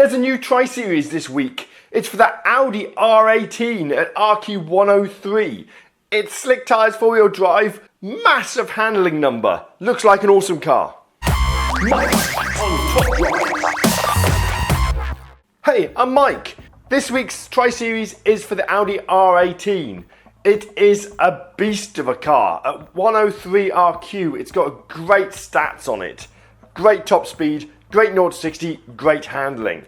There's a new tri-series this week. It's for the Audi R18 at RQ103. It's slick tyres, four-wheel drive, massive handling number. Looks like an awesome car. Mike on top right. Hey, I'm Mike. This week's tri-series is for the Audi R18. It is a beast of a car. At 103 RQ, it's got great stats on it. Great top speed, great 0 to 60, great handling.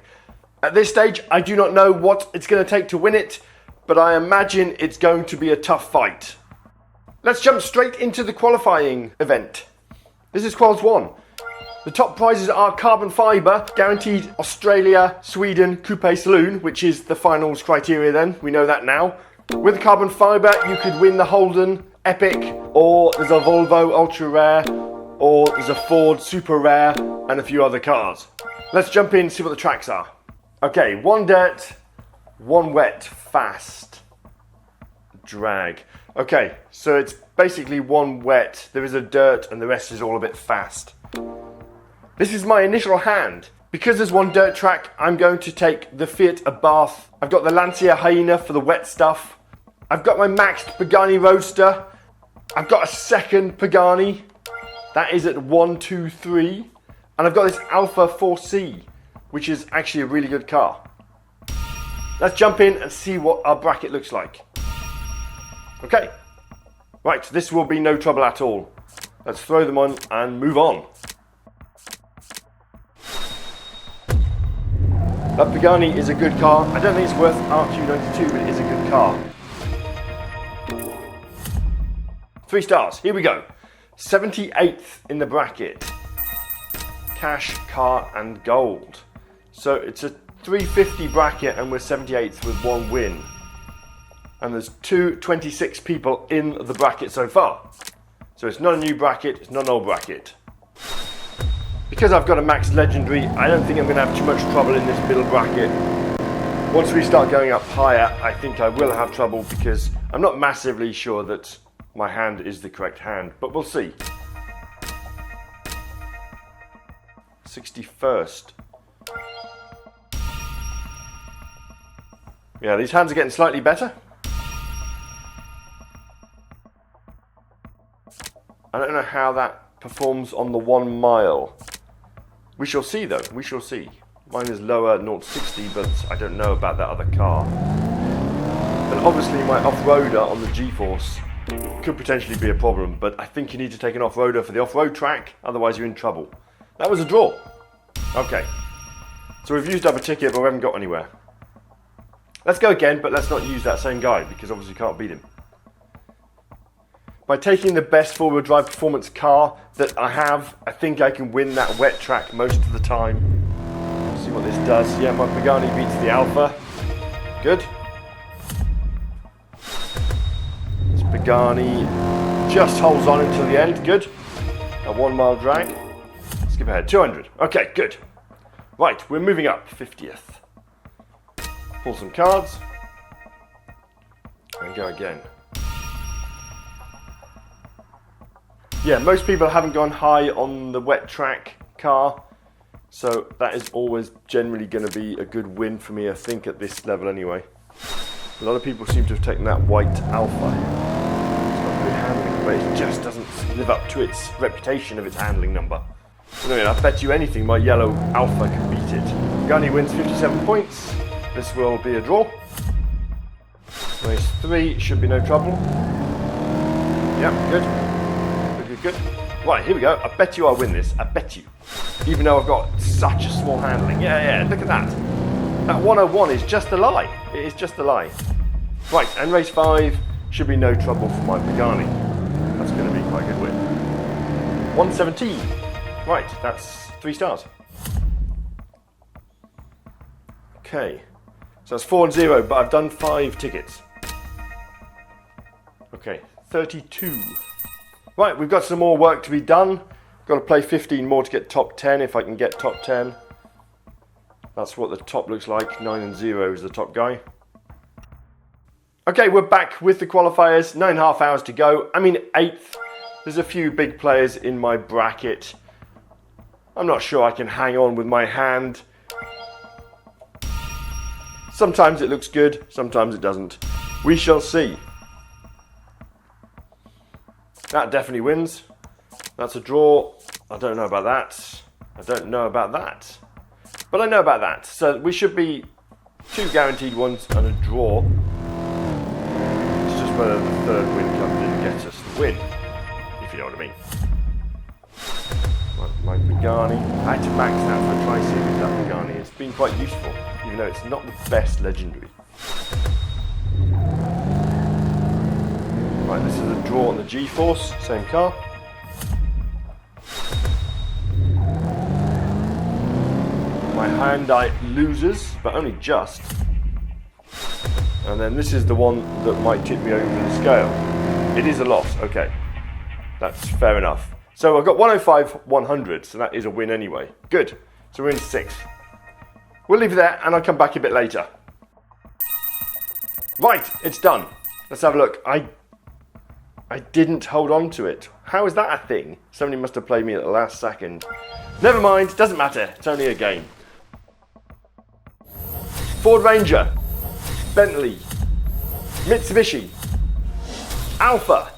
At this stage, I do not know what it's going to take to win it, but I imagine it's going to be a tough fight. Let's jump straight into the qualifying event. This is Quals 1. The top prizes are carbon fibre, guaranteed Australia, Sweden, coupe saloon, which is the finals criteria then, we know that now. With carbon fibre, you could win the Holden Epic, or there's a Volvo Ultra Rare, or there's a Ford Super Rare, and a few other cars. Let's jump in and see what the tracks are. Okay, one dirt, one wet, fast, drag. Okay, so it's basically one wet, there is a dirt, and the rest is all a bit fast. This is my initial hand. Because there's one dirt track, I'm going to take the Fiat Abarth. I've got the Lancia Hyena for the wet stuff. I've got my maxed Pagani Roadster. I've got a second Pagani. That is at 123. And I've got this Alpha 4C, which is actually a really good car. Let's jump in and see what our bracket looks like. Okay. Right, this will be no trouble at all. Let's throw them on and move on. That Pagani is a good car. I don't think it's worth RQ92, but it is a good car. 3 stars, here we go. 78th in the bracket. Cash, car and gold. So it's a 350 bracket and we're 78th with one win. And there's 226 people in the bracket so far. So it's not a new bracket, it's not an old bracket. Because I've got a max legendary, I don't think I'm going to have too much trouble in this middle bracket. Once we start going up higher, I think I will have trouble because I'm not massively sure that my hand is the correct hand, but we'll see. 61st. Yeah, these hands are getting slightly better. I don't know how that performs on the 1 mile. We shall see though, we shall see. Mine is lower 0 to 60, but I don't know about that other car. And obviously my off-roader on the G-Force could potentially be a problem, but I think you need to take an off-roader for the off-road track, otherwise you're in trouble. That was a draw. Okay. So we've used up a ticket, but we haven't got anywhere. Let's go again, but let's not use that same guy, because obviously you can't beat him. By taking the best four-wheel drive performance car that I have, I think I can win that wet track most of the time. Let's see what this does. Yeah, my Pagani beats the Alpha. Good. This Pagani just holds on until the end. Good. A 1 mile drag. Skip ahead. 200. Okay, good. Right, we're moving up. 50th. Pull some cards. And go again. Yeah, most people haven't gone high on the wet track car, so that is always generally going to be a good win for me, I think, at this level anyway. A lot of people seem to have taken that white Alpha. It's got good handling, but it just doesn't live up to its reputation of its handling number. Anyway, I bet you anything my yellow Alpha can beat it. Gunny wins 57 points. This will be a draw. Race 3 should be no trouble. Yeah, good. Good. Right, here we go. I bet you I win this. I bet you. Even though I've got such a small handling. Yeah, look at that. That 101 is just a lie. It is just a lie. Right, and race 5 should be no trouble for my Pagani. That's going to be quite a good win. 117. Right, that's 3 stars. Okay. So that's 4 and 0, but I've done 5 tickets. Okay, 32. Right, we've got some more work to be done. Got to play 15 more to get top 10 if I can get top 10. That's what the top looks like. 9 and 0 is the top guy. Okay, we're back with the qualifiers. 9.5 hours to go. I'm in 8th. There's a few big players in my bracket. I'm not sure I can hang on with my hand. Sometimes it looks good, sometimes it doesn't. We shall see. That definitely wins. That's a draw. I don't know about that. I don't know about that. But I know about that. So we should be 2 guaranteed ones and a draw. It's just whether the third win comes in and gets us the win. If you know what I mean. Like Pagani. I had to max out for a tri-series that Pagani. It's been quite useful, even though it's not the best legendary. Right, this is a draw on the G-Force, same car. My Hyundai loses, but only just. And then this is the one that might tip me over the scale. It is a loss, okay. That's fair enough. So I've got 105, 100, so that is a win anyway. Good, so we're in 6th. We'll leave it there and I'll come back a bit later. Right, it's done. Let's have a look. I didn't hold on to it. How is that a thing? Somebody must have played me at the last second. Never mind, doesn't matter. It's only a game. Ford Ranger, Bentley, Mitsubishi, Alfa,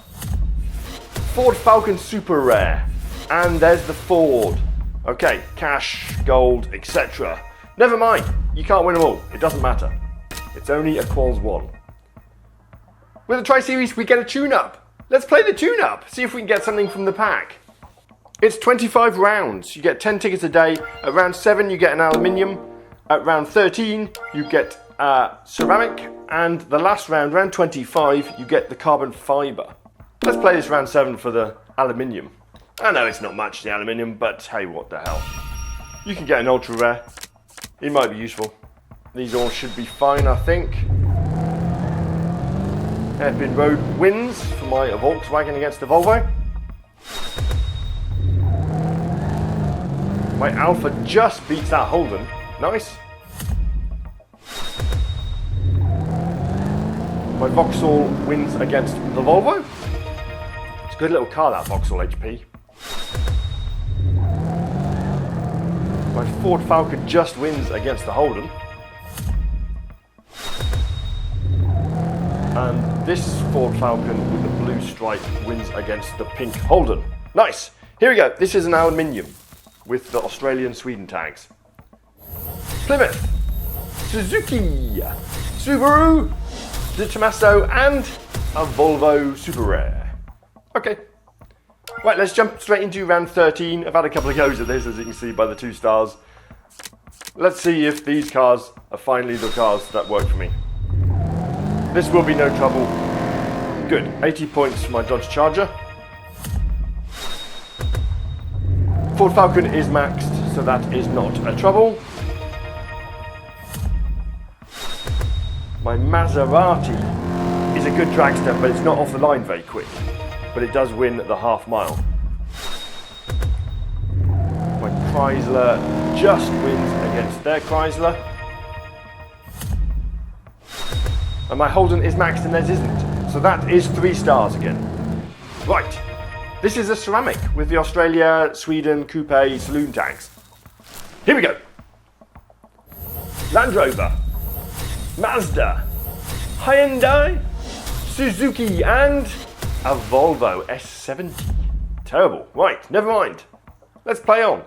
Ford Falcon Super Rare, and there's the Ford. Okay, cash, gold, etc. Never mind, you can't win them all. It doesn't matter. It's only a Quals 1. With the Tri-Series, we get a tune-up. Let's play the tune-up, see if we can get something from the pack. It's 25 rounds. You get 10 tickets a day. At round 7, you get an aluminium. At round 13, you get ceramic. And the last round, round 25, you get the carbon fibre. Let's play this round 7 for the aluminium. I know it's not much, the aluminium, but hey, what the hell. You can get an ultra rare. It might be useful. These all should be fine, I think. Hairpin Road wins for my Volkswagen against the Volvo. My Alfa just beats that Holden. Nice. My Vauxhall wins against the Volvo. It's a good little car, that Vauxhall HP. My Ford Falcon just wins against the Holden. And this Ford Falcon with the blue stripe wins against the pink Holden. Nice. Here we go. This is an aluminium with the Australian Sweden tags. Plymouth, Suzuki, Subaru, De Tomaso, and a Volvo Super Rare. Okay. Right, let's jump straight into round 13. I've had a couple of goes at this, as you can see by the 2 stars. Let's see if these cars are finally the cars that work for me. This will be no trouble. Good. 80 points for my Dodge Charger. Ford Falcon is maxed, so that is not a trouble. My Maserati is a good dragster, but it's not off the line very quick. But it does win the half mile. My Chrysler just wins against their Chrysler. And my Holden is maxed and theirs isn't. So that is 3 stars again. Right. This is a ceramic with the Australia, Sweden, Coupe saloon tags. Here we go. Land Rover, Mazda, Hyundai, Suzuki, and a Volvo S70. Terrible. Right, never mind. Let's play on.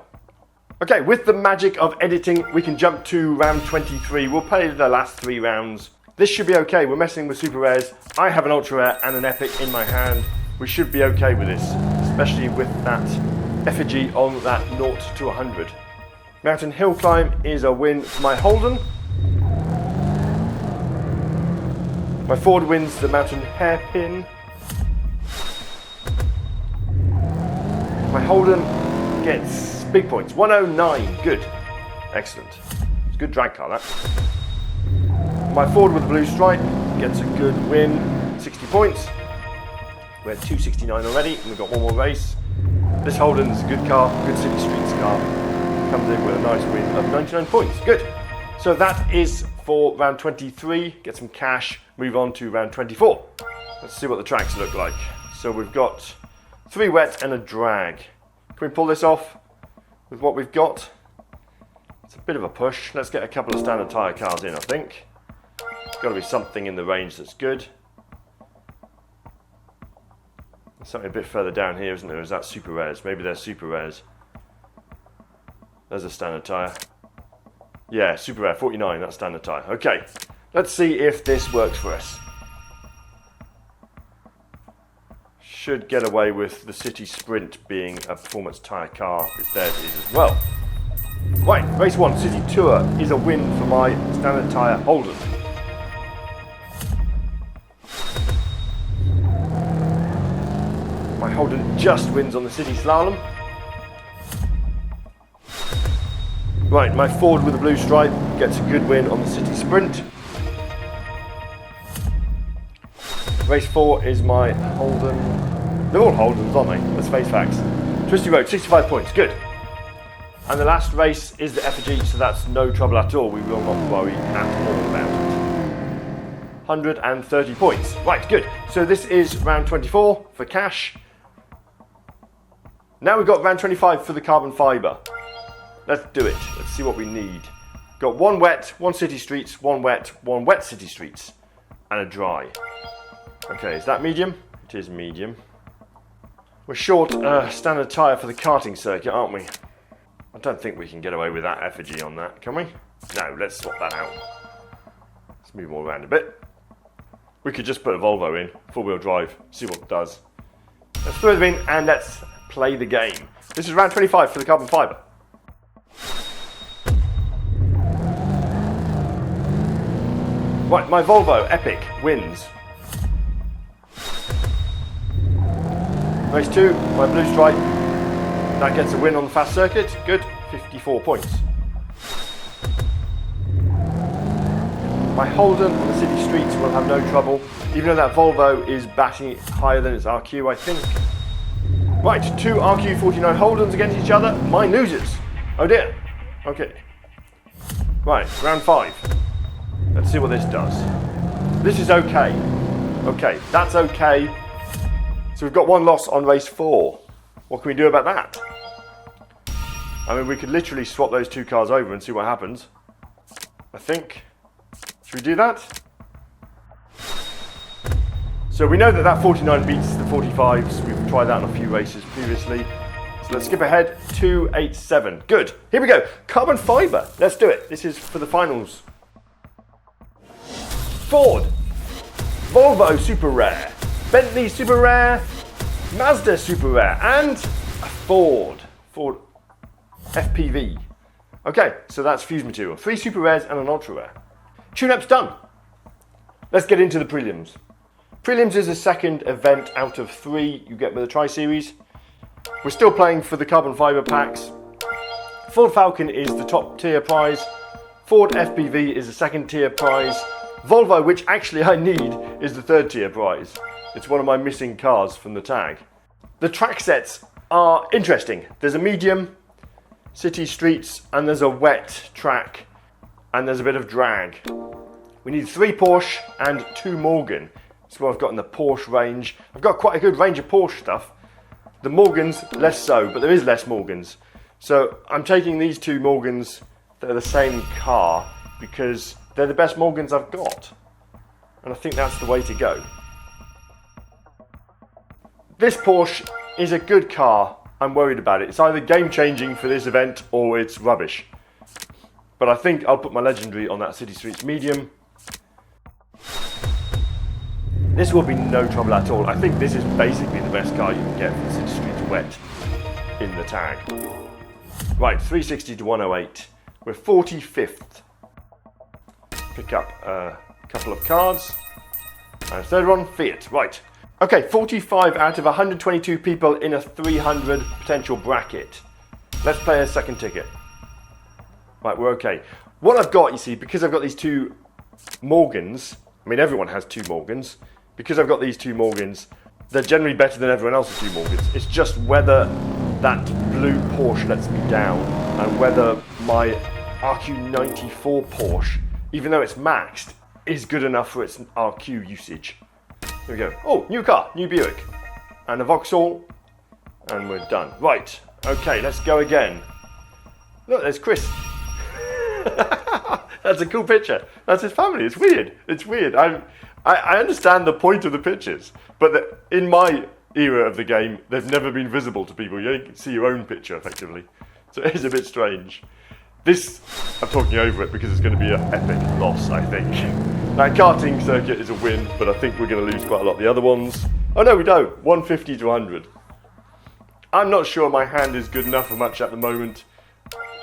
Okay, with the magic of editing, we can jump to round 23. We'll play the last 3 rounds. This should be okay. We're messing with super rares. I have an ultra rare and an epic in my hand. We should be okay with this, especially with that effigy on that 0 to 100. Mountain Hill Climb is a win for my Holden. My Ford wins the Mountain Hairpin. My Holden gets big points, 109, good. Excellent. It's a good drag car, that. My Ford with the blue stripe gets a good win, 60 points. We're at 269 already, and we've got one more race. This Holden's a good car, good city streets car. Comes in with a nice win of 99 points, good. So that is for round 23, get some cash, move on to round 24. Let's see what the tracks look like. So we've got 3 wet and a drag. Can we pull this off with what we've got? It's a bit of a push. Let's get a couple of standard tyre cars in, I think. got to be something in the range that's good. There's something a bit further down here, isn't there? Is that super rares? Maybe they're super rares. There's a standard tyre. Yeah, super rare, 49, that's standard tyre. Okay, let's see if this works for us. Should get away with the City Sprint being a performance tyre car, because there it is as well. Right, race 1, City Tour is a win for my standard tyre Holden. My Holden just wins on the City Slalom. Right, my Ford with a blue stripe gets a good win on the City Sprint. Race 4 is my Holden. They're all Holdens, aren't they? Let's face facts. Twisty Road, 65 points, good. And the last race is the effigy, so that's no trouble at all. We will not worry at all about it. 130 points. Right, good. So this is round 24 for cash. Now we've got round 25 for the carbon fibre. Let's do it. Let's see what we need. Got one wet, one city streets, one wet city streets, and a dry. Okay, is that medium? It is medium. We're short standard tyre for the karting circuit, aren't we? I don't think we can get away with that effigy on that, can we? No, let's swap that out. Let's move all around a bit. We could just put a Volvo in, four-wheel drive, see what it does. Let's throw them in and let's play the game. This is round 25 for the carbon fibre. Right, my Volvo Epic wins. Race 2, my blue stripe. That gets a win on the fast circuit. Good, 54 points. My Holden on the city streets will have no trouble, even though that Volvo is batting higher than its RQ, I think. Right, two RQ49 Holdens against each other. Mine loses. Oh dear. Okay. Right, round 5. Let's see what this does. This is okay. Okay, that's okay. So we've got one loss on race 4. What can we do about that? I mean, we could literally swap those two cars over and see what happens. I think. Should we do that? So we know that that 49 beats the 45s. We've tried that in a few races previously. So let's skip ahead. 287. Good. Here we go. Carbon fibre. Let's do it. This is for the finals. Ford. Volvo Super Rare. Bentley Super Rare. Mazda Super Rare. And a Ford FPV. Okay, so that's fuse material. 3 Super Rares and an Ultra Rare. Tune-up's done. Let's get into the prelims. Prelims is the second event out of 3 you get with the Tri-Series. We're still playing for the carbon fibre packs. Ford Falcon is the top tier prize. Ford FPV is the second tier prize. Volvo, which actually I need, is the third tier prize. It's one of my missing cars from the tag. The track sets are interesting. There's a medium, city streets, and there's a wet track, and there's a bit of drag. We need 3 Porsche and 2 Morgan. That's what I've got in the Porsche range. I've got quite a good range of Porsche stuff. The Morgans, less so, but there is less Morgans. So I'm taking these 2 Morgans that are the same car because they're the best Morgans I've got. And I think that's the way to go. This Porsche is a good car. I'm worried about it. It's either game-changing for this event or it's rubbish. But I think I'll put my Legendary on that City Streets medium. This will be no trouble at all. I think this is basically the best car you can get for the City Streets wet in the tag. Right, 360 to 108. We're 45th. Pick up a couple of cards. And a third one, Fiat. Right. Okay, 45 out of 122 people in a 300 potential bracket. Let's play a second ticket. Right, we're okay. What I've got, you see, because I've got these 2 Morgans, I mean everyone has 2 Morgans, because I've got these 2 Morgans, they're generally better than everyone else's 2 Morgans. It's just whether that blue Porsche lets me down and whether my RQ94 Porsche, even though it's maxed, is good enough for its RQ usage. Here we go. Oh, new car, new Buick. And a Vauxhall. And we're done. Right, okay, let's go again. Look, there's Chris. That's That's a cool picture. That's his family. It's weird. It's weird. I understand the point of the pictures, but in my era of the game, they've never been visible to people. You only can see your own picture, effectively. So it is a bit strange. This, I'm talking over it because it's going to be an epic loss, I think. That karting circuit is a win, but I think we're going to lose quite a lot of the other ones. Oh no, we don't. 150 to 100. I'm not sure my hand is good enough for much at the moment.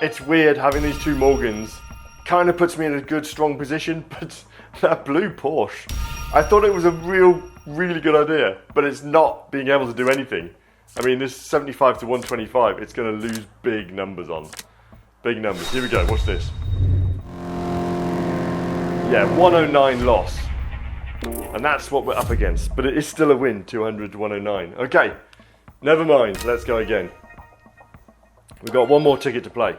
It's weird having these two Morgans. Kind of puts me in a good, strong position, but that blue Porsche, I thought it was a really good idea, but it's not being able to do anything. I mean, this 75 to 125, it's going to lose big numbers on. Big numbers. Here we go, watch this. Yeah, 109 loss. And that's what we're up against, but it is still a win, 200 to 109. Okay, never mind, let's go again. We've got one more ticket to play.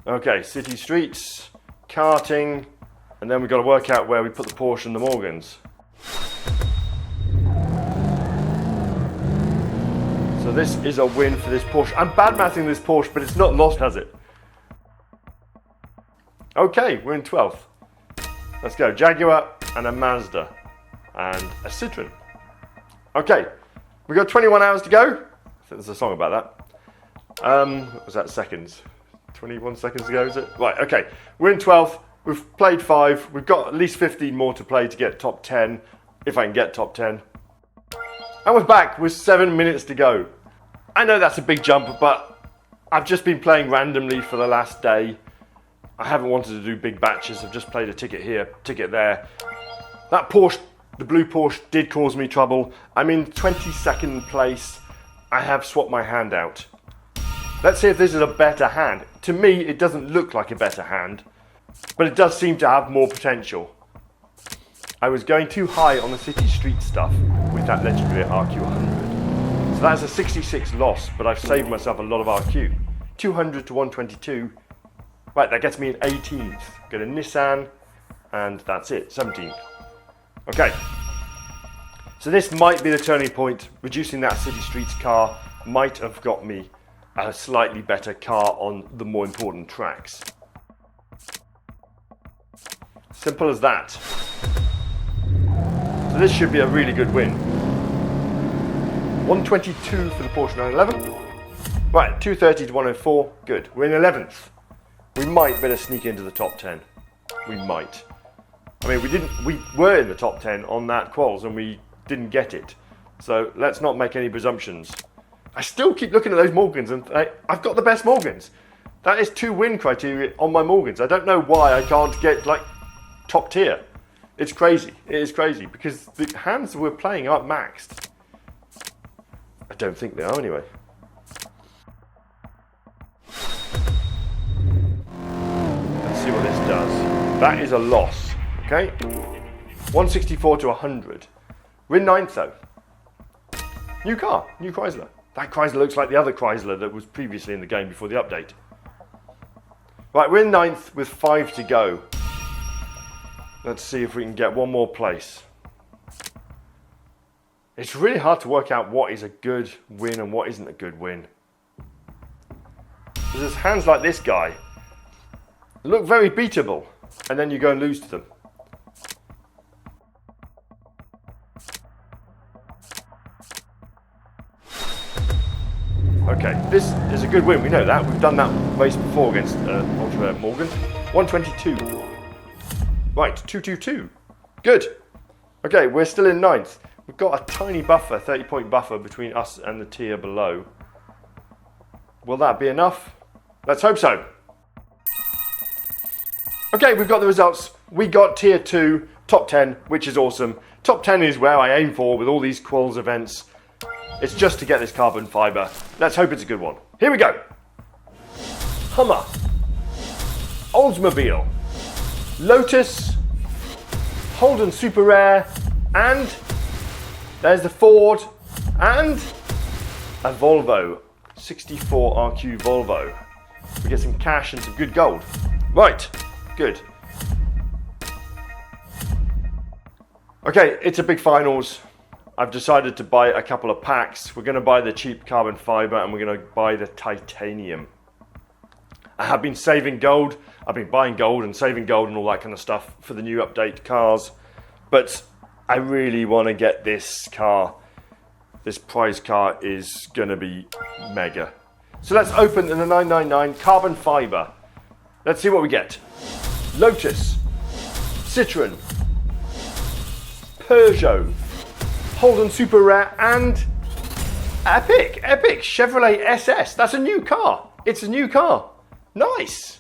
Okay, city streets, karting, and then we've got to work out where we put the Porsche and the Morgans. So this is a win for this Porsche. I'm bad-mathing this Porsche, but it's not lost, has it? Okay, we're in 12th. Let's go. Jaguar and a Mazda and a Citroen. Okay, we've got 21 hours to go. I think there's a song about that. What was that, seconds? 21 seconds ago, is it? Right, okay. We're in 12th. We've played 5. We've got at least 15 more to play to get top 10, if I can get top 10. And we're back with 7 minutes to go. I know that's a big jump, but I've just been playing randomly for the last day. I haven't wanted to do big batches. I've just played a ticket here, ticket there. That Porsche, the blue Porsche, did cause me trouble. I'm in 22nd place. I have swapped my hand out. Let's see if this is a better hand. To me, it doesn't look like a better hand, but it does seem to have more potential. I was going too high on the city street stuff with that legendary RQ100. So that's a 66 loss, but I've saved myself a lot of RQ. 200 to 122. Right, that gets me in 18th. Go to Nissan, and that's it, 17th. Okay. So this might be the turning point. Reducing that city streets car might have got me a slightly better car on the more important tracks. Simple as that. So this should be a really good win. 122 for the Porsche 911. Right, 230 to 104. Good. We're in 11th. We might better sneak into the top 10. We might. I mean, we were in the top 10 on that Quals and we didn't get it. So let's not make any presumptions. I still keep looking at those Morgans and I've got the best Morgans. That is 2 win criteria on my Morgans. I don't know why I can't get like top tier. It's crazy. It is crazy because the hands we're playing aren't maxed. I don't think they are anyway. Let's see what this does. That is a loss. Okay. 164 to 100. We're in 9th though. New car, new Chrysler. That Chrysler looks like the other Chrysler that was previously in the game before the update. Right, we're in 9th with 5 to go. Let's see if we can get one more place. It's really hard to work out what is a good win and what isn't a good win. There's hands like this guy look very beatable, and then you go and lose to them. Okay, this is a good win, we know that. We've done that race before against Ultra Morgan. 122. Right, 222. Good. Okay, we're still in 9th. We've got a tiny buffer, 30-point buffer between us and the tier below. Will that be enough? Let's hope so. Okay, we've got the results. We got tier 2, top 10, which is awesome. Top 10 is where I aim for with all these Quals events. It's just to get this carbon fibre. Let's hope it's a good one. Here we go. Hummer. Oldsmobile. Lotus. Holden Super Rare. And there's the Ford. And a Volvo. 64 RQ Volvo. We get some cash and some good gold. Right. Good. Okay, it's a big finals. I've decided to buy a couple of packs. We're going to buy the cheap carbon fiber and we're going to buy the titanium. I have been saving gold. I've been buying gold and saving gold and all that kind of stuff for the new update cars. But I really want to get this car. This prize car is going to be mega. So let's open the 999 carbon fiber. Let's see what we get. Lotus, Citroen, Peugeot, Holden Super Rare, and Epic Chevrolet SS. That's a new car. It's a new car. Nice.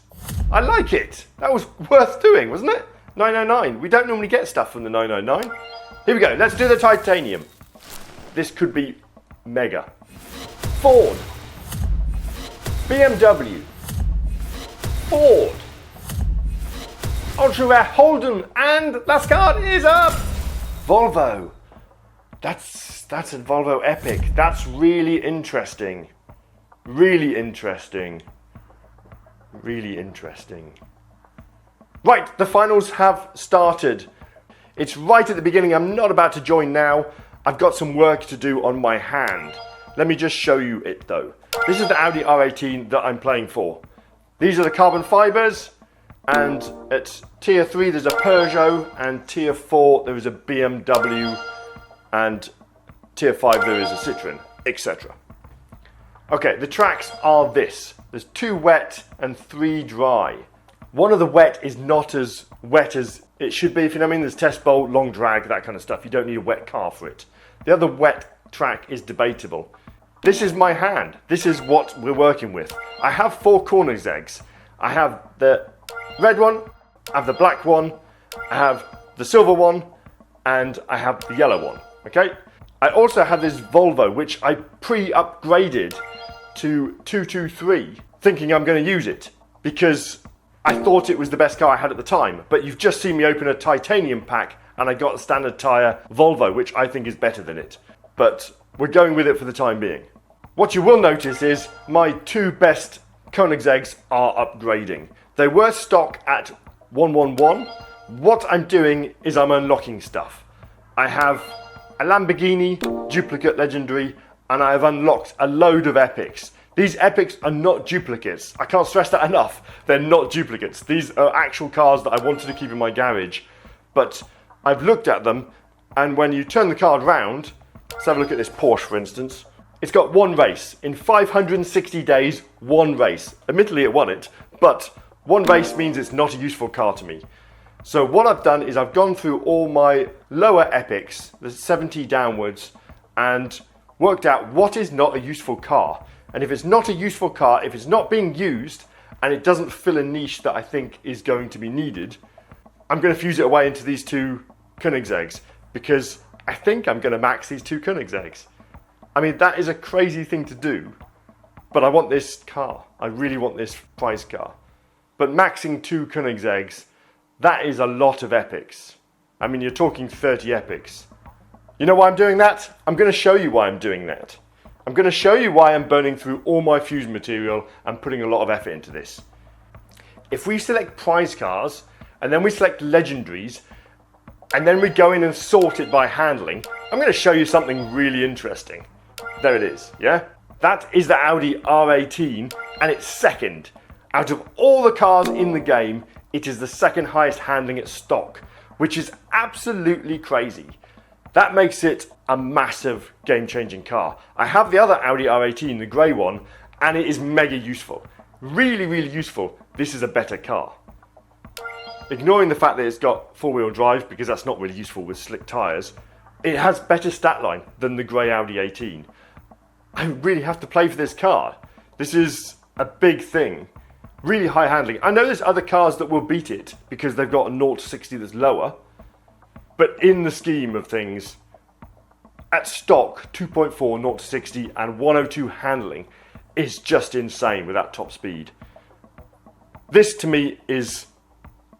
I like it. That was worth doing, wasn't it? 999. We don't normally get stuff from the 999. Here we go. Let's do the titanium. This could be mega. Ford, BMW, Ford, Ultra Rare Holden, and last card is up. Volvo. That's a Volvo Epic. That's really interesting. Really interesting. Really interesting. Right, the finals have started. It's right at the beginning. I'm not about to join now. I've got some work to do on my hand. Let me just show you it though. This is the Audi R18 that I'm playing for. These are the carbon fibers, and at tier 3 there's a Peugeot, and tier 4 there is a BMW, and tier 5 there is a Citroen, etc. Okay, the tracks are this. There's 2 wet and 3 dry. One of the wet is not as wet as it should be, if you know what I mean. There's test bowl, long drag, that kind of stuff. You don't need a wet car for it. The other wet track is debatable. This is my hand. This is what we're working with. I have 4 Koenigseggs. I have the red one, I have the black one, I have the silver one, and I have the yellow one. Okay? I also have this Volvo, which I pre-upgraded to 223, thinking I'm going to use it because I thought it was the best car I had at the time. But you've just seen me open a titanium pack and I got a standard tyre Volvo, which I think is better than it. But we're going with it for the time being. What you will notice is my 2 best Koenigseggs are upgrading. They were stock at 111. What I'm doing is I'm unlocking stuff. I have a Lamborghini duplicate legendary, and I have unlocked a load of epics. These epics are not duplicates. I can't stress that enough. They're not duplicates. These are actual cars that I wanted to keep in my garage. But I've looked at them, and when you turn the card round, let's have a look at this Porsche for instance. It's got 1 race. In 560 days, 1 race. Admittedly it won it, but 1 race means it's not a useful car to me. So what I've done is I've gone through all my lower epics, the 70 downwards, and worked out what is not a useful car. And if it's not a useful car, if it's not being used, and it doesn't fill a niche that I think is going to be needed, I'm going to fuse it away into these 2 Koenigseggs, because I think I'm going to max these 2 Koenigseggs. I mean, that is a crazy thing to do, but I want this car. I really want this prize car. But maxing 2 Koenigseggs, that is a lot of epics. I mean, you're talking 30 epics. You know why I'm doing that? I'm going to show you why I'm doing that. I'm going to show you why I'm burning through all my fusion material and putting a lot of effort into this. If we select prize cars, and then we select legendaries, and then we go in and sort it by handling, I'm going to show you something really interesting. There it is, yeah? That is the Audi R18, and it's second. Out of all the cars in the game, it is the second highest handling at stock, which is absolutely crazy. That makes it a massive game-changing car. I have the other Audi R18, the grey one, and it is mega useful. Really, really useful. This is a better car. Ignoring the fact that it's got 4-wheel drive, because that's not really useful with slick tyres, it has better stat line than the grey Audi 18. I really have to play for this car. This is a big thing. Really high handling. I know there's other cars that will beat it because they've got a 0 to 60 that's lower. But in the scheme of things, at stock, 2.4, 0 to 60 and 102 handling is just insane with that top speed. This to me is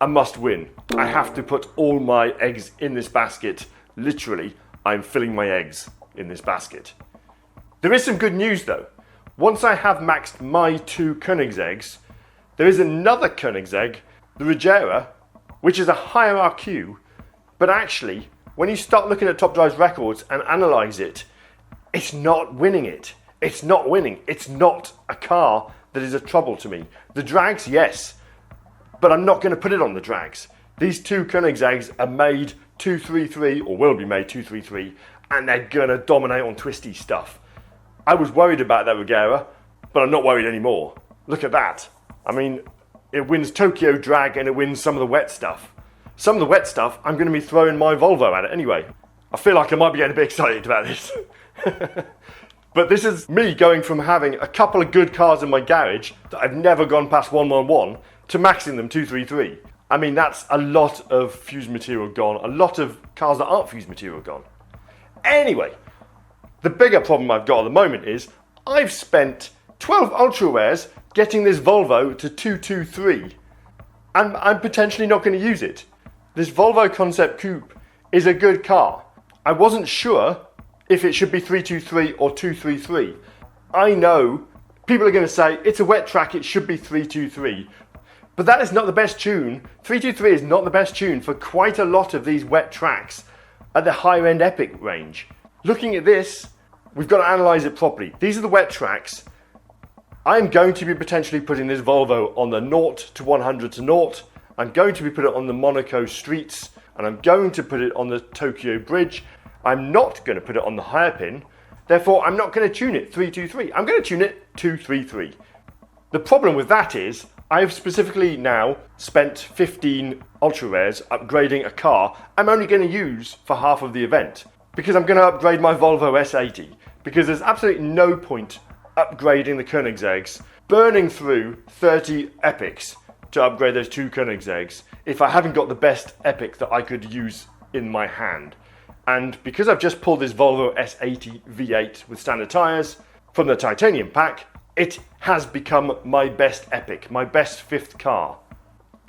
a must win. I have to put all my eggs in this basket. Literally, I'm filling my eggs in this basket. There is some good news though. Once I have maxed my 2 Koenigseggs, there is another Koenigsegg, the Regera, which is a higher RQ, but actually when you start looking at Top Drive's records and analyse it, it's not winning it. It's not winning. It's not a car that is a trouble to me. The drags, yes, but I'm not going to put it on the drags. These two Koenigsegg's are made 233, or will be made 233, and they're going to dominate on twisty stuff. I was worried about that Regera, but I'm not worried anymore. Look at that. I mean, it wins Tokyo drag and it wins some of the wet stuff. Some of the wet stuff, I'm going to be throwing my Volvo at it anyway. I feel like I might be getting a bit excited about this. But this is me going from having a couple of good cars in my garage that I've never gone past 111 to maxing them 233. I mean, that's a lot of fused material gone, a lot of cars that aren't fused material gone. Anyway, the bigger problem I've got at the moment is I've spent 12 ultra rares getting this Volvo to 223, and I'm potentially not going to use it. This Volvo Concept Coupe is a good car. I wasn't sure if it should be 323 or 233. I know people are going to say it's a wet track, it should be 323. But that is not the best tune. 323 is not the best tune for quite a lot of these wet tracks at the higher end epic range. Looking at this, we've got to analyse it properly. These are the wet tracks. I'm going to be potentially putting this Volvo on the 0 to 100 to 0. I'm going to be putting it on the Monaco streets, and I'm going to put it on the Tokyo bridge. I'm not going to put it on the hairpin. Therefore, I'm not going to tune it 323. I'm going to tune it 233. The problem with that is I've specifically now spent 15 ultra rares upgrading a car I'm only going to use for half of the event, because I'm going to upgrade my Volvo S80, because there's absolutely no point upgrading the Koenigseggs, burning through 30 epics to upgrade those two Koenigseggs if I haven't got the best epic that I could use in my hand. And because I've just pulled this Volvo S80 V8 with standard tyres from the titanium pack, it has become my best epic, my best fifth car.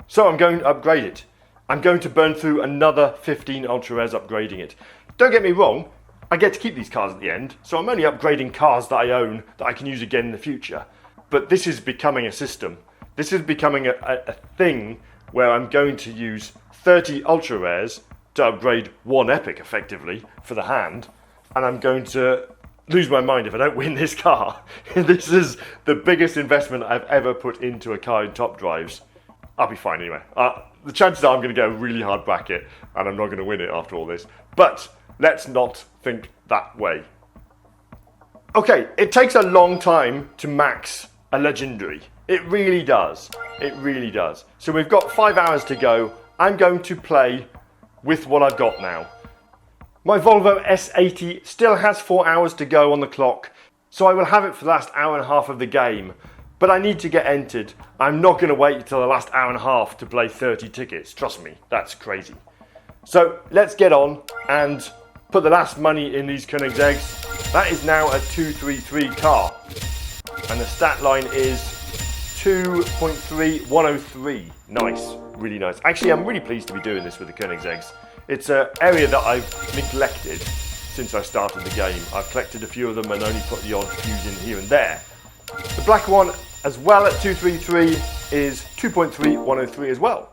So I'm going to upgrade it. I'm going to burn through another 15 ultra rares upgrading it. Don't get me wrong, I get to keep these cars at the end, so I'm only upgrading cars that I own that I can use again in the future. But this is becoming a system. This is becoming a thing where I'm going to use 30 ultra rares to upgrade one epic effectively for the hand, and I'm going to lose my mind if I don't win this car. This is the biggest investment I've ever put into a car in Top Drives. I'll be fine anyway. The chances are I'm going to get a really hard bracket and I'm not going to win it after all this. But let's not think that way. Okay, it takes a long time to max a legendary. It really does. It really does. So we've got 5 hours to go. I'm going to play with what I've got now. My Volvo S80 still has 4 hours to go on the clock, so I will have it for the last hour and a half of the game. But I need to get entered. I'm not going to wait until the last hour and a half to play 30 tickets. Trust me, that's crazy. So let's get on and put the last money in these Koenigseggs. That is now a 233 car. And the stat line is 2.3103. Nice, really nice. Actually, I'm really pleased to be doing this with the Koenigseggs. It's an area that I've neglected since I started the game. I've collected a few of them and only put the odd fuse in here and there. The black one, as well at 233, is 2.3103 as well.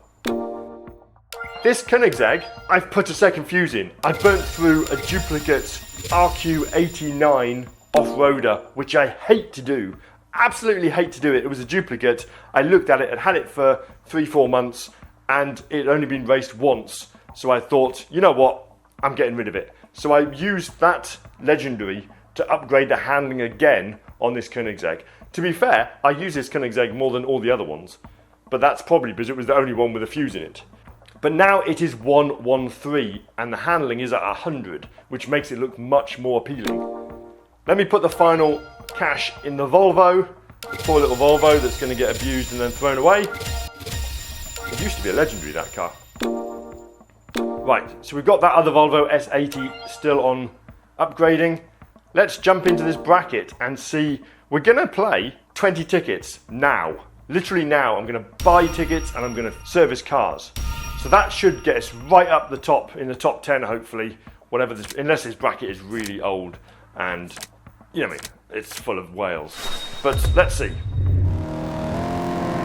This Koenigsegg, I've put a second fuse in. I burnt through a duplicate RQ89 off-roader, which I hate to do. Absolutely hate to do it. It was a duplicate. I looked at it and had it for 3-4 months, and it had only been raced once. So I thought, you know what, I'm getting rid of it. So I used that legendary to upgrade the handling again on this Koenigsegg. To be fair, I use this Koenigsegg more than all the other ones, but that's probably because it was the only one with a fuse in it. But now it is 113 and the handling is at 100, which makes it look much more appealing. Let me put the final cash in the Volvo, the poor little Volvo that's going to get abused and then thrown away. It used to be a legendary, that car. Right, so we've got that other Volvo S80 still on upgrading. Let's jump into this bracket and see. We're going to play 20 tickets now. Literally now. I'm going to buy tickets and I'm going to service cars. So that should get us right up the top, in the top 10 hopefully, whatever this, unless this bracket is really old and, you know what I mean, it's full of whales. But let's see.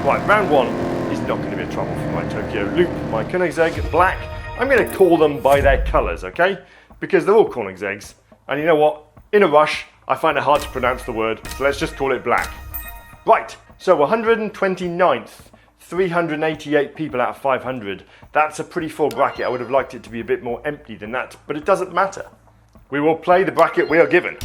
Right, round one is not going to be a trouble for my Tokyo Loop. My Koenigsegg Black I'm going to call them by their colours, okay? Because they're all Koenigseggs. And you know what? In a rush, I find it hard to pronounce the word, so let's just call it black. Right, so 129th, 388 people out of 500. That's a pretty full bracket. I would have liked it to be a bit more empty than that, but it doesn't matter. We will play the bracket we are given.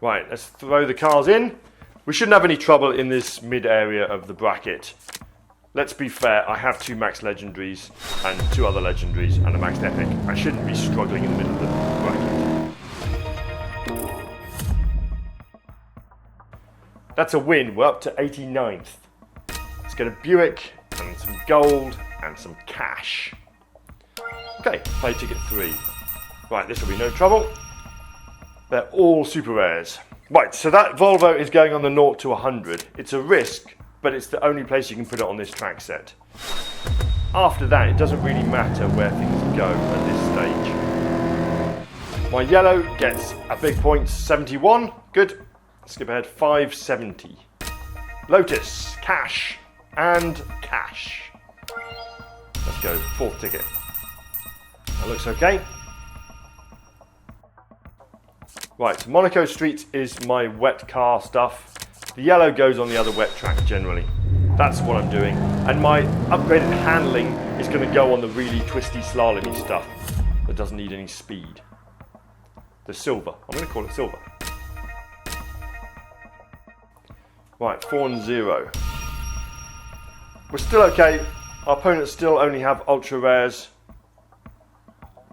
Right, let's throw the cars in. We shouldn't have any trouble in this mid area of the bracket. Let's be fair, I have 2 max legendaries and 2 other legendaries and a maxed epic. I shouldn't be struggling in the middle of the bracket. That's a win, we're up to 89th. Let's get a Buick and some gold and some cash. Okay, play ticket 3. Right, this will be no trouble. They're all super rares. Right, so that Volvo is going on the 0 to 100. It's a risk, but it's the only place you can put it on this track set. After that, it doesn't really matter where things go at this stage. My yellow gets a big point, 71. Good. Skip ahead, 570. Lotus, cash, and cash. Let's go, 4th ticket. That looks okay. Right, so Monaco Street is my wet car stuff. The yellow goes on the other wet track generally. That's what I'm doing. And my upgraded handling is going to go on the really twisty slalomy stuff that doesn't need any speed. The silver. I'm going to call it silver. Right, 4 and 0. We're still okay. Our opponents still only have ultra rares.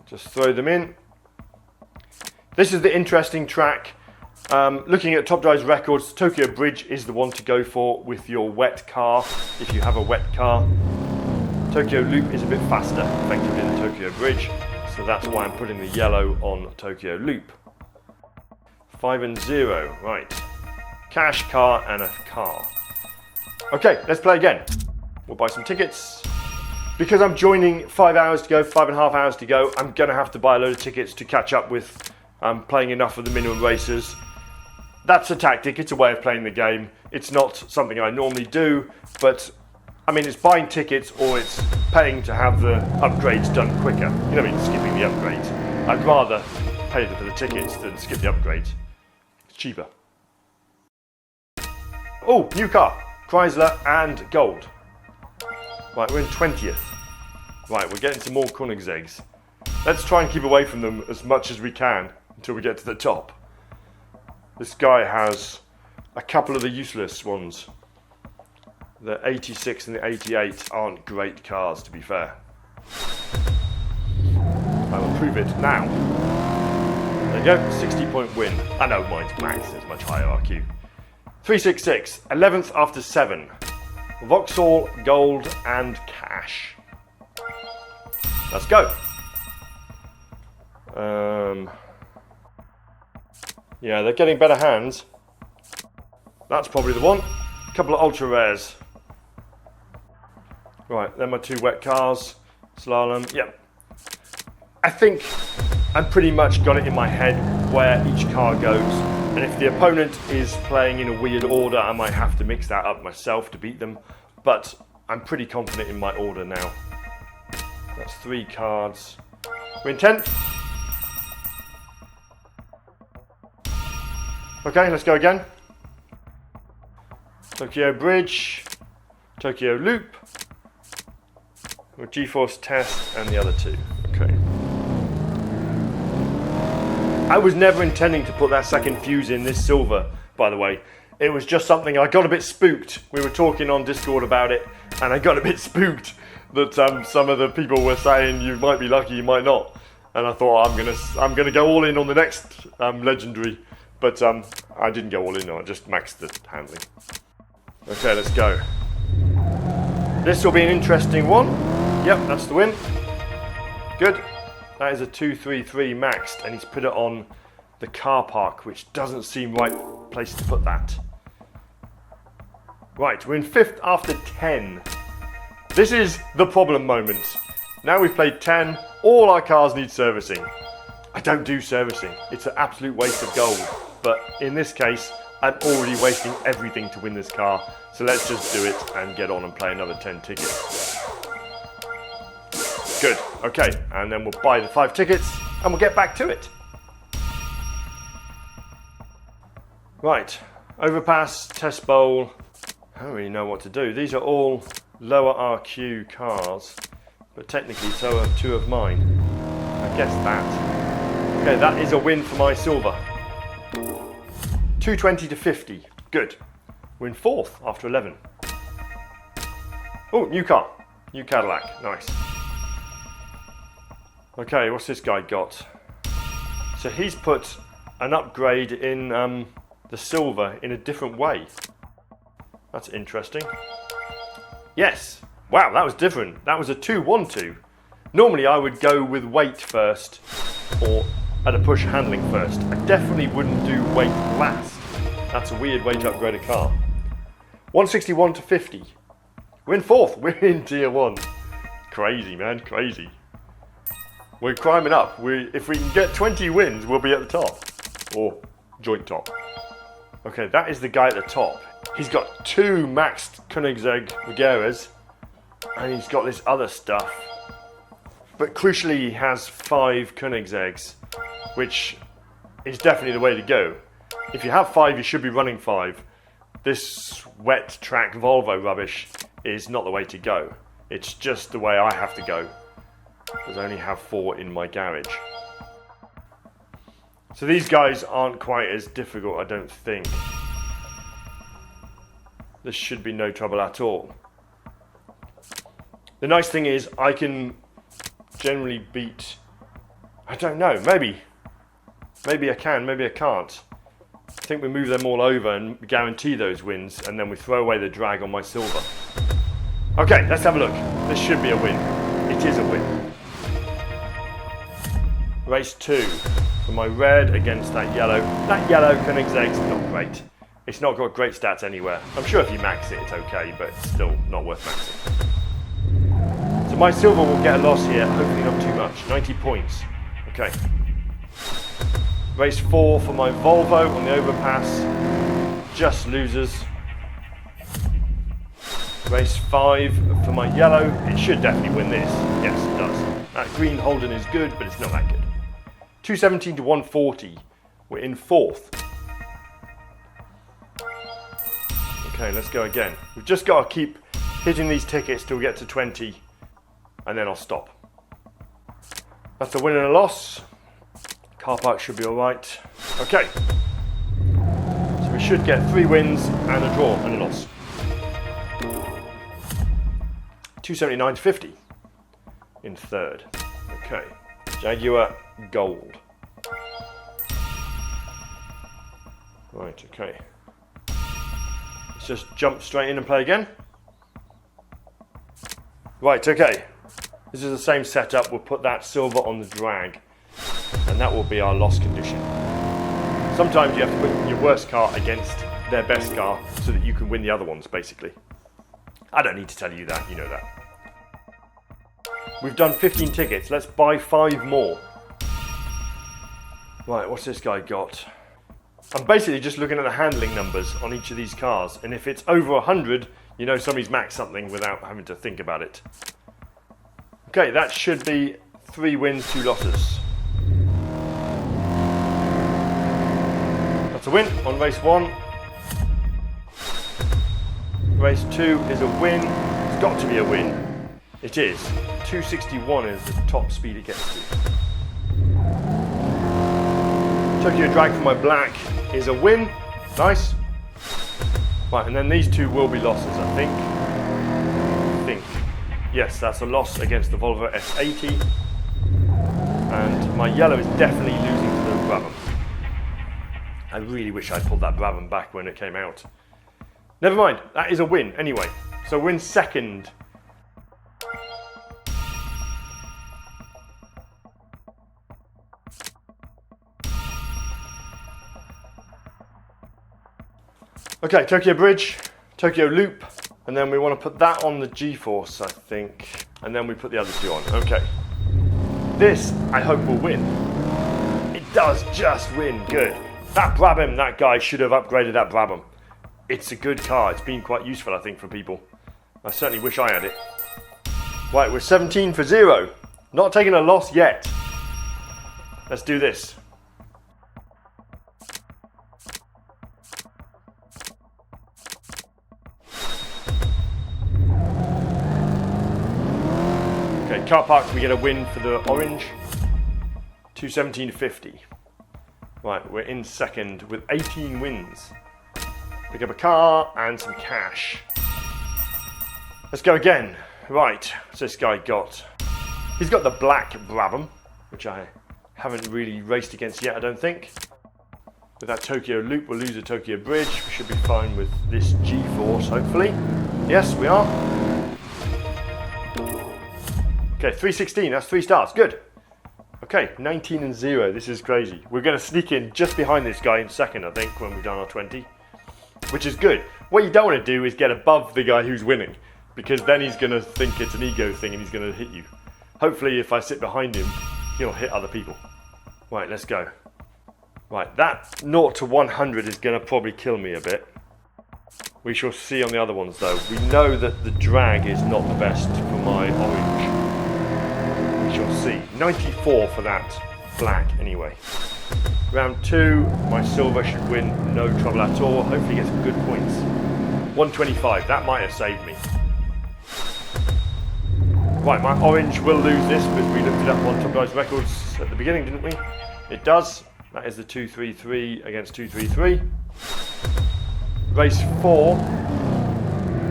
Just throw them in. This is the interesting track. Looking at Top Drive's records, Tokyo Bridge is the one to go for with your wet car, if you have a wet car. Tokyo Loop is a bit faster, effectively, than Tokyo Bridge, so that's why I'm putting the yellow on Tokyo Loop. 5 and 0, right. Cash, car, and a car. Okay, let's play again. We'll buy some tickets. Because I'm joining 5 hours to go, 5.5 hours to go, I'm going to have to buy a load of tickets to catch up with playing enough of the minimum races. That's a tactic, it's a way of playing the game. It's not something I normally do, but I mean, it's buying tickets or it's paying to have the upgrades done quicker. You know what I mean, skipping the upgrades. I'd rather pay for the tickets than skip the upgrades. It's cheaper. Oh, new car, Chrysler and gold. Right, we're in 20th. Right, we're getting some more Koenigseggs. Let's try and keep away from them as much as we can until we get to the top. This guy has a couple of the useless ones. The 86 and the 88 aren't great cars, to be fair. I will prove it now. There you go, 60-point win. I know mine's max, it's much higher RQ. 366, 11th after 7. Vauxhall, gold, and cash. Let's go. Yeah, they're getting better hands. That's probably the one. A couple of ultra rares. Right, then my 2 wet cars. Slalom, yep. I think I've pretty much got it in my head where each car goes. And if the opponent is playing in a weird order, I might have to mix that up myself to beat them. But I'm pretty confident in my order now. That's 3 cards. We're in 10th. Okay, let's go again. Tokyo Bridge, Tokyo Loop, G-Force Test, and the other 2. Okay. I was never intending to put that second fuse in this silver, by the way. It was just something, I got a bit spooked. We were talking on Discord about it, and I got a bit spooked that some of the people were saying you might be lucky, you might not. And I thought I'm gonna go all in on the next legendary, but I didn't go all in. I just maxed the handling. Okay, let's go. This will be an interesting one. Yep, that's the win. Good. That is a 233 maxed, and he's put it on the car park, which doesn't seem right place to put that. Right, we're in 5th after 10. This is the problem moment. Now we've played 10, all our cars need servicing. I don't do servicing. It's an absolute waste of gold. But in this case, I'm already wasting everything to win this car, so let's just do it and get on and play another 10 tickets. Good, okay, and then we'll buy the 5 tickets and we'll get back to it. Right, overpass, test bowl. I don't really know what to do. These are all lower RQ cars, but technically so are 2 of mine. I guess that. Okay, that is a win for my silver. 220 to 50. Good. We're in 4th after 11. Oh, new car. New Cadillac. Nice. Okay, what's this guy got? So he's put an upgrade in the silver in a different way. That's interesting. Yes. Wow, that was different. That was a 2-1-2. Normally I would go with weight first or at a push handling first. I definitely wouldn't do weight last. That's a weird way to upgrade a car. 161 to 50. We're in 4th. We're in tier 1. Crazy, man. Crazy. We're climbing up. If we can get 20 wins, we'll be at the top. Or joint top. Okay, that is the guy at the top. He's got 2 maxed Koenigsegg Regeras. And he's got this other stuff. But crucially, he has 5 Koenigsegg's, which is definitely the way to go. If you have 5, you should be running 5. This wet track Volvo rubbish is not the way to go. It's just the way I have to go, because I only have 4 in my garage. So these guys aren't quite as difficult, I don't think. There should be no trouble at all. The nice thing is I can generally beat, I don't know, maybe I can, maybe I can't. I think we move them all over and guarantee those wins, and then we throw away the drag on my silver. Okay, let's have a look. This should be a win. It is a win. Race 2 for my red against that yellow. That yellow Koenigsegg's not great. It's not got great stats anywhere. I'm sure if you max it, it's okay, but it's still not worth maxing. So my silver will get a loss here, hopefully not too much. 90 points. Okay. Race 4 for my Volvo on the overpass. Just losers. Race 5 for my yellow. It should definitely win this. Yes, it does. That green Holden is good, but it's not that good. 217 to 140. We're in 4th. Okay, let's go again. We've just got to keep hitting these tickets till we get to 20, and then I'll stop. That's a win and a loss. Car park should be alright. Okay. So we should get 3 wins and a draw and a loss. 279 to 50 in 3rd. Okay. Jaguar Gold. Right, okay. Let's just jump straight in and play again. Right, okay. This is the same setup. We'll put that silver on the drag, and that will be our loss condition. Sometimes you have to put your worst car against their best car so that you can win the other ones, basically. I don't need to tell you that, you know that. We've done 15 tickets. Let's buy 5 more. Right, what's this guy got? I'm basically just looking at the handling numbers on each of these cars, and if it's over 100, you know somebody's maxed something without having to think about it. Okay, that should be 3 wins, 2 losses. That's a win on race 1. Race 2 is a win. It's got to be a win. It is. 261 is the top speed it gets to. Tokyo Drag for my black is a win. Nice. Right, and then these 2 will be losses, I think. Yes, that's a loss against the Volvo S80. And my yellow is definitely losing to the Brabham. I really wish I'd pulled that Brabham back when it came out. Never mind, that is a win anyway. So we're in 2nd. Okay, Tokyo Bridge, Tokyo Loop, and then we want to put that on the G-Force, I think, and then we put the other 2 on. Okay. This, I hope, will win. It does just win. Good. That Brabham, that guy should have upgraded that Brabham. It's a good car. It's been quite useful, I think, for people. I certainly wish I had it. Right, we're 17 for 0. Not taking a loss yet. Let's do this. Okay, car park, we get a win for the orange. 217.50. Right, we're in second with 18 wins. Pick up a car and some cash. Let's go again. Right, what's this guy got? He's got the black Brabham, which I haven't really raced against yet, I don't think. With that Tokyo loop, we'll lose the Tokyo bridge. We should be fine with this G-force, hopefully. Yes, we are. Okay, 316, that's 3 stars, good. Okay, 19 and 0, this is crazy. We're going to sneak in just behind this guy in second, I think, when we've done our 20. Which is good. What you don't want to do is get above the guy who's winning, because then he's going to think it's an ego thing and he's going to hit you. Hopefully if I sit behind him, he'll hit other people. Right, let's go. Right, that 0 to 100 is going to probably kill me a bit. We shall see on the other ones though. We know that the drag is not the best for my orange. We shall see. 94 for that black anyway. Round 2, my silver should win no trouble at all. Hopefully get some good points. 125, that might have saved me. Right, my orange will lose this because we looked it up on Top Guys Records at the beginning, didn't we? It does. That is the 233 against 233. Race 4.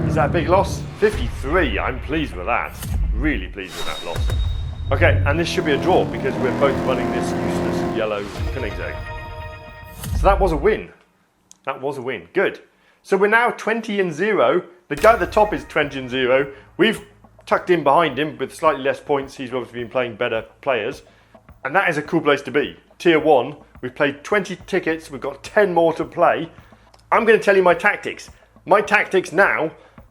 Is that a big loss? 53, I'm pleased with that. Really pleased with that loss. Okay, and this should be a draw because we're both running this useless yellow Koenigsegg. So that was a win. That was a win. Good. So we're now 20 and 0. The guy at the top is 20 and 0. We've tucked in behind him with slightly less points. He's obviously been playing better players. And that is a cool place to be. Tier 1. We've played 20 tickets. We've got 10 more to play. I'm going to tell you my tactics. My tactics now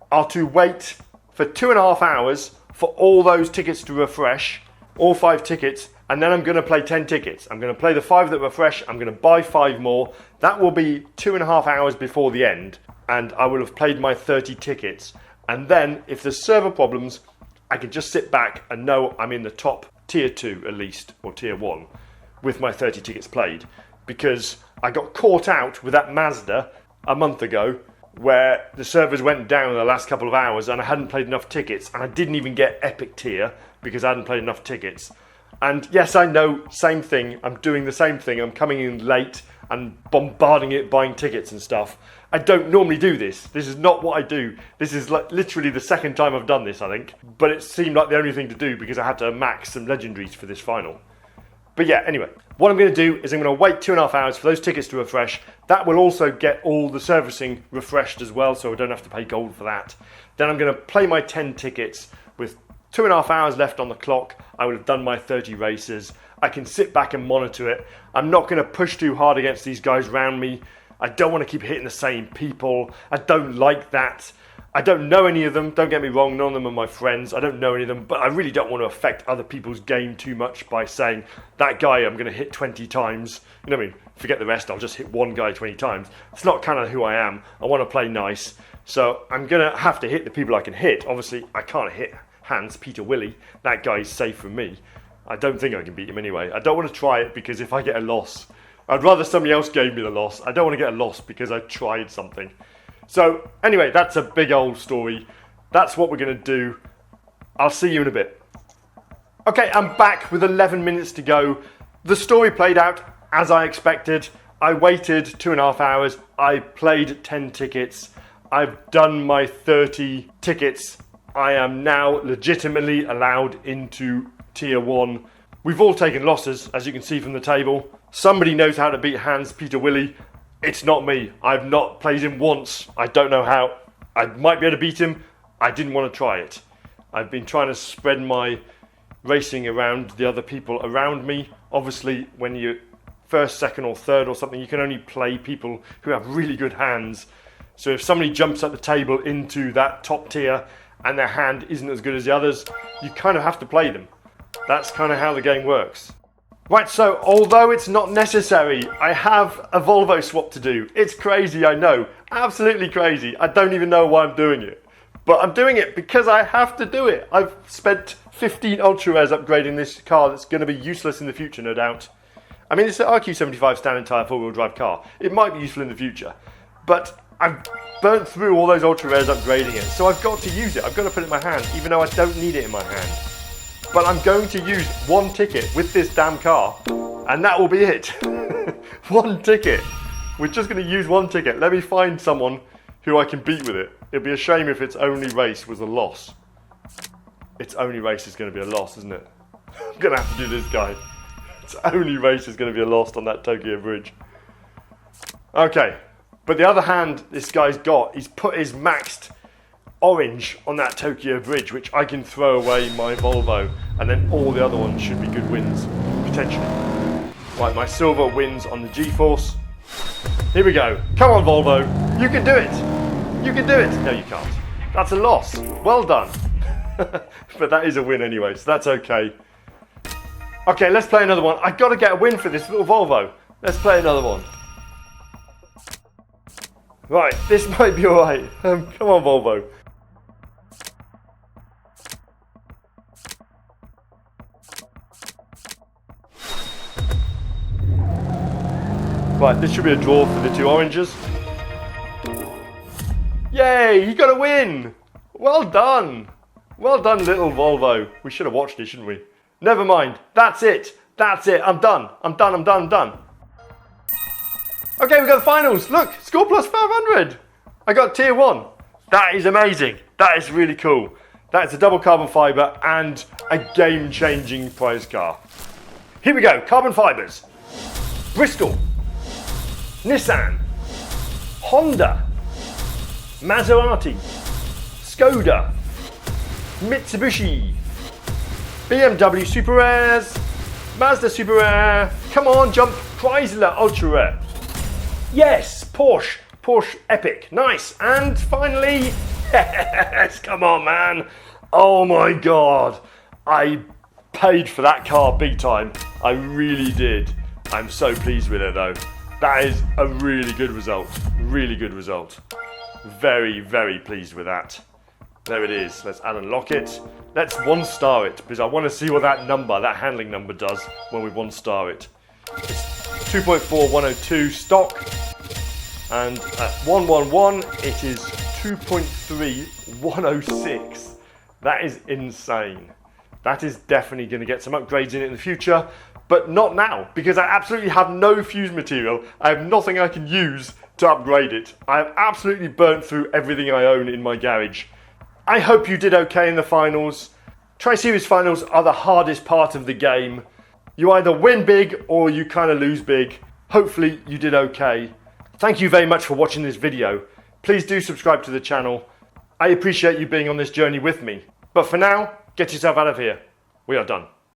are to wait for 2.5 hours for all those tickets to refresh. All 5 tickets, and then I'm going to play 10 tickets. I'm going to play the 5 that refresh, I'm going to buy 5 more. That will be 2.5 hours before the end, and I will have played my 30 tickets. And then, if there's server problems, I can just sit back and know I'm in the top tier 2 at least, or tier 1, with my 30 tickets played. Because I got caught out with that Mazda a month ago, where the servers went down in the last couple of hours and I hadn't played enough tickets, and I didn't even get epic tier because I hadn't played enough tickets. And yes, I know, same thing, I'm doing the same thing, I'm coming in late and bombarding it, buying tickets and stuff. I don't normally do this. This is not what I do. This is like literally the second time I've done this, I think. But it seemed like the only thing to do because I had to max some legendaries for this final. But yeah, anyway, what I'm going to do is I'm going to wait 2.5 hours for those tickets to refresh. That will also get all the servicing refreshed as well, so I don't have to pay gold for that. Then I'm going to play my 10 tickets with 2.5 hours left on the clock. I will have done my 30 races. I can sit back and monitor it. I'm not going to push too hard against these guys around me. I don't want to keep hitting the same people. I don't like that. I don't know any of them, don't get me wrong, none of them are my friends, I don't know any of them, but I really don't want to affect other people's game too much by saying, that guy I'm going to hit 20 times, you know what I mean, forget the rest, I'll just hit one guy 20 times. It's not kind of who I am, I want to play nice, so I'm going to have to hit the people I can hit. Obviously, I can't hit Hans-Peter Willy, that guy's safe from me. I don't think I can beat him anyway. I don't want to try it because if I get a loss, I'd rather somebody else gave me the loss. I don't want to get a loss because I tried something. So, anyway, that's a big old story. That's what we're going to do. I'll see you in a bit. Okay, I'm back with 11 minutes to go. The story played out as I expected. I waited 2.5 hours. I played 10 tickets. I've done my 30 tickets. I am now legitimately allowed into Tier 1. We've all taken losses, as you can see from the table. Somebody knows how to beat Hans-Peter Willy. It's not me. I've not played him once. I don't know how. I might be able to beat him. I didn't want to try it. I've been trying to spread my racing around the other people around me. Obviously, when you're first, second or third or something, you can only play people who have really good hands. So if somebody jumps up the table into that top tier and their hand isn't as good as the others, you kind of have to play them. That's kind of how the game works. Right, so although it's not necessary, I have a Volvo swap to do. It's crazy, I know. Absolutely crazy. I don't even know why I'm doing it. But I'm doing it because I have to do it. I've spent 15 ultra rares upgrading this car that's going to be useless in the future, no doubt. I mean, it's an RQ75 standard tyre four-wheel drive car. It might be useful in the future. But I've burnt through all those ultra rares upgrading it. So I've got to use it. I've got to put it in my hand, even though I don't need it in my hand. But I'm going to use one ticket with this damn car, and that will be it. One ticket. We're just going to use one ticket. Let me find someone who I can beat with it. It'd be a shame if its only race was a loss. Its only race is going to be a loss, isn't it? I'm going to have to do this guy. Its only race is going to be a loss on that Tokyo bridge. Okay, but the other hand this guy's got, he's put his maxed orange on that Tokyo bridge, which I can throw away my Volvo, and then all the other ones should be good wins, potentially. Right, my silver wins on the G-Force. Here we go. Come on, Volvo. You can do it. You can do it. No, you can't. That's a loss. Well done. But that is a win anyway, so that's okay. Okay, let's play another one. I've got to get a win for this little Volvo. Let's play another one. Right, this might be alright. Come on, Volvo. Right, this should be a draw for the two oranges. Yay, you got a win! Well done! Well done, little Volvo. We should have watched it, shouldn't we? Never mind. That's it. That's it. I'm done. I'm done. I'm done. I'm done. Okay, we got the finals. Look, score plus 500. I got tier 1. That is amazing. That is really cool. That's a double carbon fibre and a game-changing prize car. Here we go. Carbon fibres. Bristol. Nissan. Honda. Maserati. Skoda. Mitsubishi. BMW Super Rares. Mazda Super Rare. Come on, jump. Chrysler Ultra Rare. Yes, Porsche. Porsche Epic. Nice. And finally, yes, come on, man. Oh my God. I paid for that car big time. I really did. I'm so pleased with it though. That is a really good result. Really good result. Very, very pleased with that. There it is. Let's unlock it. Let's 1-star it because I want to see what that number, that handling number does when we 1-star it. It's 2.4102 stock, and at 111 it is 2.3106. That is insane. That is definitely going to get some upgrades in it in the future, but not now because I absolutely have no fuse material. I have nothing I can use to upgrade it. I have absolutely burnt through everything I own in my garage. I hope you did okay in the finals. Tri-Series finals are the hardest part of the game. You either win big or you kind of lose big. Hopefully you did okay. Thank you very much for watching this video. Please do subscribe to the channel. I appreciate you being on this journey with me. But for now, get yourself out of here. We are done.